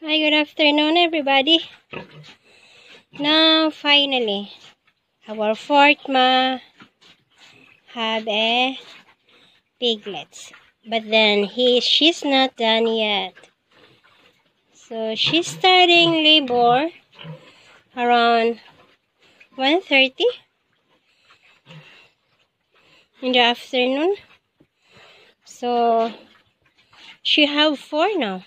Hi, good afternoon, everybody. Now, finally, our fourth ma have a piglets. But then she's not done yet. So she's starting labor around 1:30 in the afternoon. So she have four now.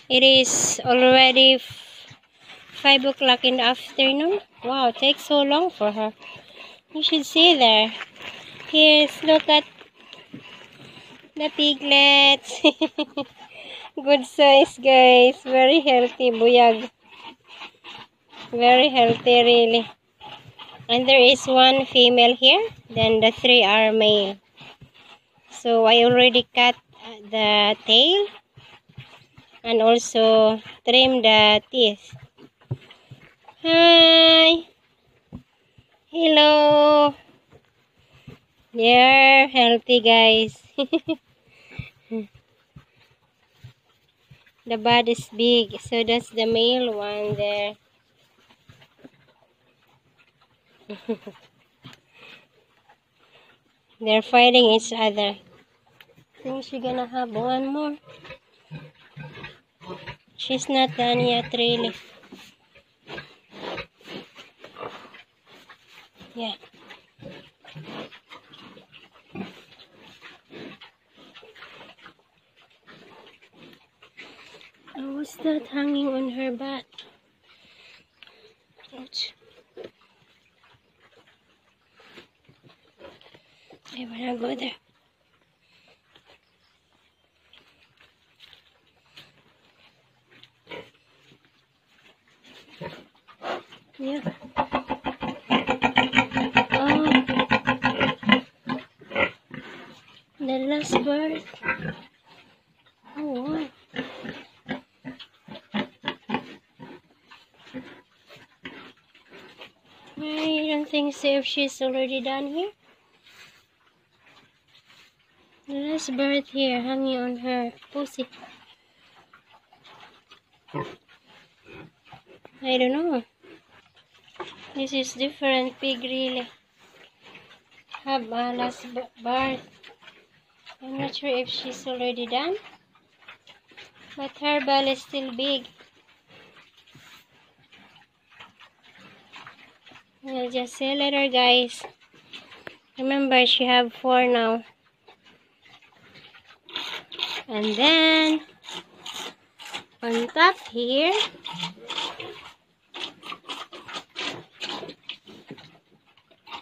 It is already 5 o'clock in the afternoon. Wow, it takes so long for her. You should see there. Here's, look at the piglets. Good size, guys. Very healthy, buyag. Very healthy, really. And there is one female here. Then the three are male. So I already cut the tail. And also trim the teeth. Hi. Hello. They're healthy, guys. The bud is big. So that's the male one there. They're fighting each other. I think she's gonna have one more. She's not done yet, really. Yeah. Oh, what's that hanging on her back? Ouch. I wanna go there. Yeah. Oh, the last bird. Oh, wow. I don't think so if she's already done here. The last bird here hanging on her pussy. I don't know. This is different pig, really. Have a last bird. I'm not sure if she's already done. But her belly is still big. We'll just see you later, guys. Remember, she have four now. And then, on top here,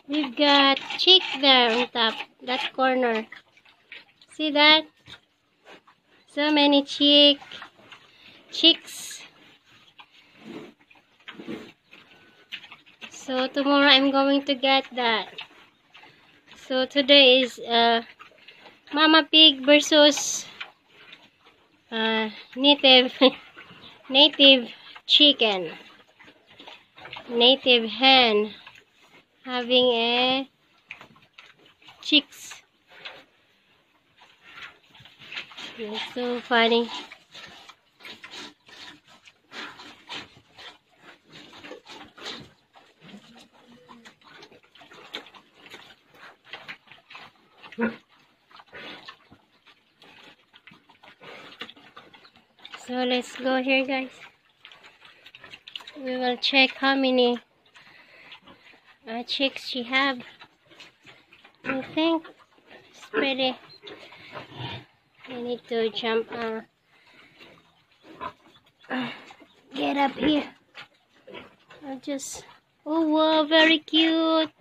we've got chick there on top, that corner. See that? So many chicks. So tomorrow I'm going to get that. So today is mama pig versus native chicken, native hen having a chicks. It's so funny. So let's go here, guys. We will check how many chicks she have. I think it's pretty. I need to jump. Get up here. I'll just. Oh wow, very cute.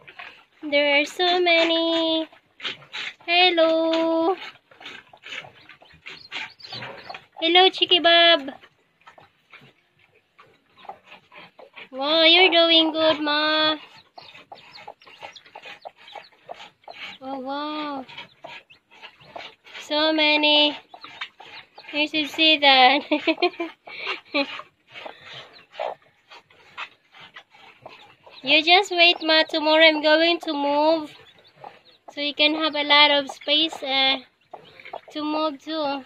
There are so many. Hello. Hello, Chicky Bob. Wow, you're doing good, Ma. Oh, wow. So many. You should see that. You just wait, Ma. Tomorrow I'm going to move. So you can have a lot of space to move to.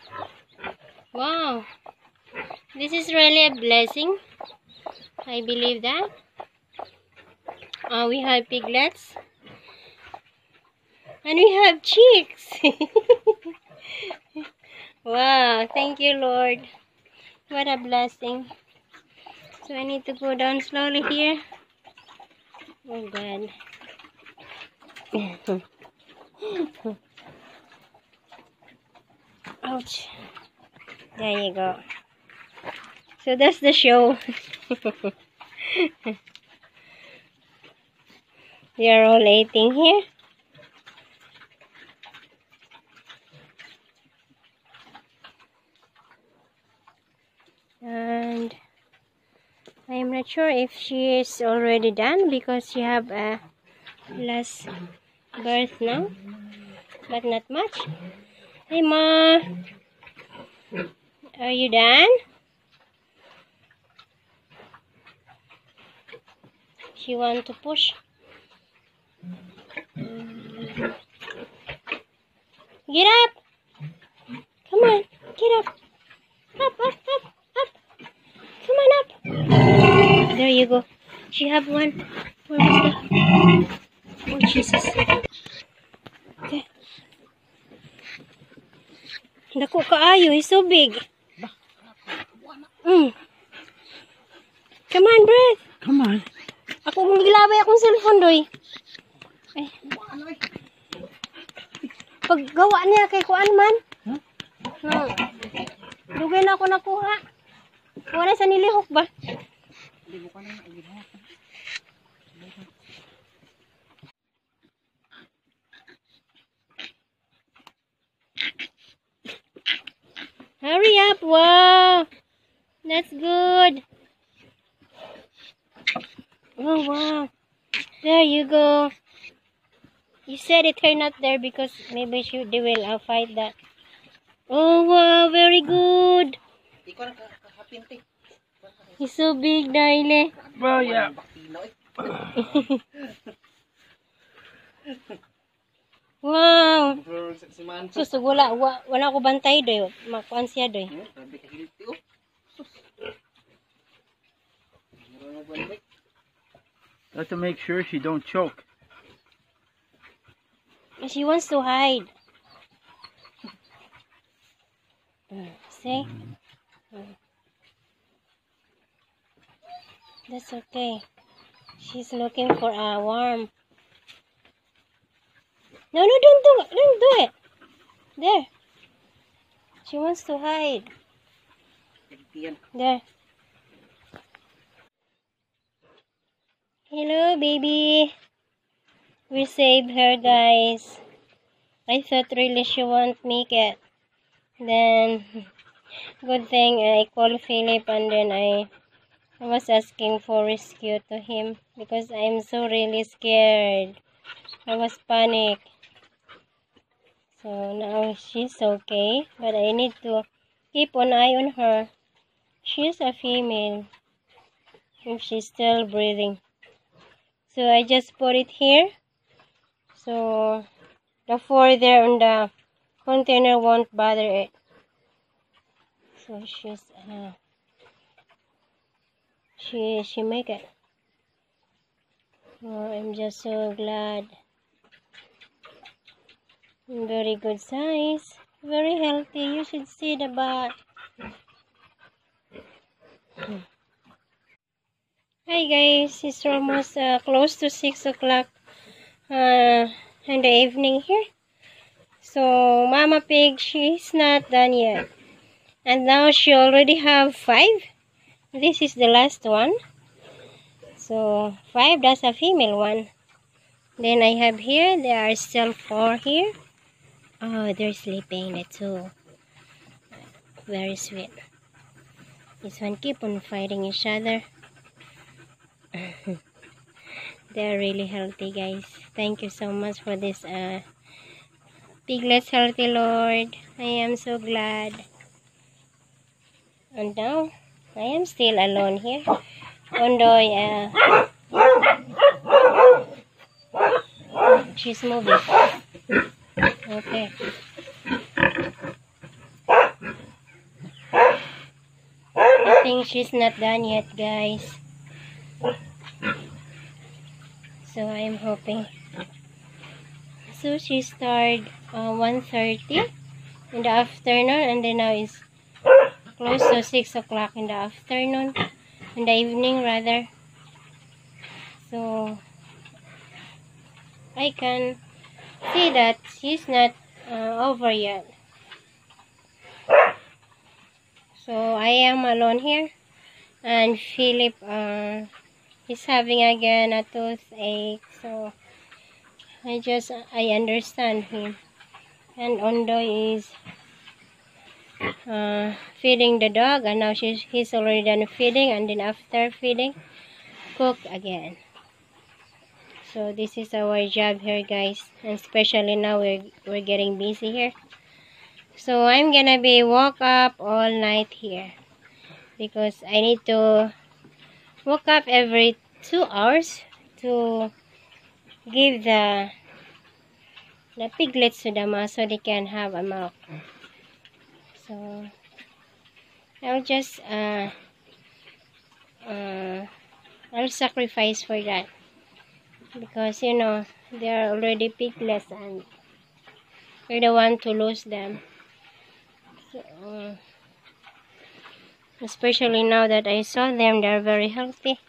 Wow. This is really a blessing. I believe that. We have piglets. And we have chicks. Wow, thank you, Lord. What a blessing. So I need to go down slowly here. Oh God. Ouch. There you go. So that's the show. They are all eating here. And I am not sure if she is already done because she have a last birth now, but not much. Hey Ma, are you done? She want to push. Get up! Come on, get up! Up, up, up, up! Come on up! There you go. She have one. Where was that? Oh Jesus! Okay. Naku kaayo, he's so big. Come on, Brett. Come on. Ako mong gilabay akong cellphone doy. Ay. Paggawa niya kay kuan man. Huh? No. Dugay na ako nakuha. Wala sa nilihok ba? Hurry up. Wow. That's good. Oh wow. There you go. You said it her not there because maybe they will fight that. Oh wow, very good. He's so big, Daile. Well, yeah. Wow. So wala ko bantay doy. Makuan siya doy. Have to make sure she don't choke. She wants to hide. See? That's okay. She's looking for a worm. No, don't do it. There. She wants to hide. There. Hello, baby. We saved her, guys. I thought really she won't make it. Then, good thing I called Philip and then I was asking for rescue to him because I'm so really scared. I was panic. So now she's okay, but I need to keep an eye on her. She's a female. If she's still breathing. So I just put it here. So the four there on the container won't bother it. So she make it. Oh, I'm just so glad. Very good size. Very healthy. You should see the butt. Hi guys, it's almost close to 6 o'clock in the evening here. So Mama Pig, she's not done yet. And now she already have 5. This is the last one. So 5, that's a female one. Then I have here, there are still 4 here. Oh, they're sleeping, the 2. Very sweet. This one keep on fighting each other. They're really healthy, guys. Thank you so much for this piglets, healthy Lord. I am so glad. And now I am still alone here. Ondoy, she's moving. Okay. think she's not done yet, guys. So I'm hoping. So she started 1:30 in the afternoon, and then now it's close to 6 o'clock in the afternoon, in the evening rather. So I can see that she's not over yet. So I am alone here, and Philip is having again a toothache. So I understand him. And Ondo is feeding the dog, and now he's already done feeding, and then after feeding, cook again. So this is our job here, guys, and especially now we're getting busy here. So I'm gonna be woke up all night here because I need to woke up every 2 hours to give the piglets to the mouth so they can have a milk. So I'll just I'll sacrifice for that, because you know they are already piglets and we're the one to lose them. So, especially now that I saw them, they're very healthy.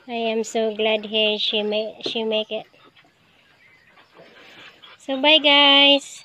I am so glad here she make it. So bye, guys.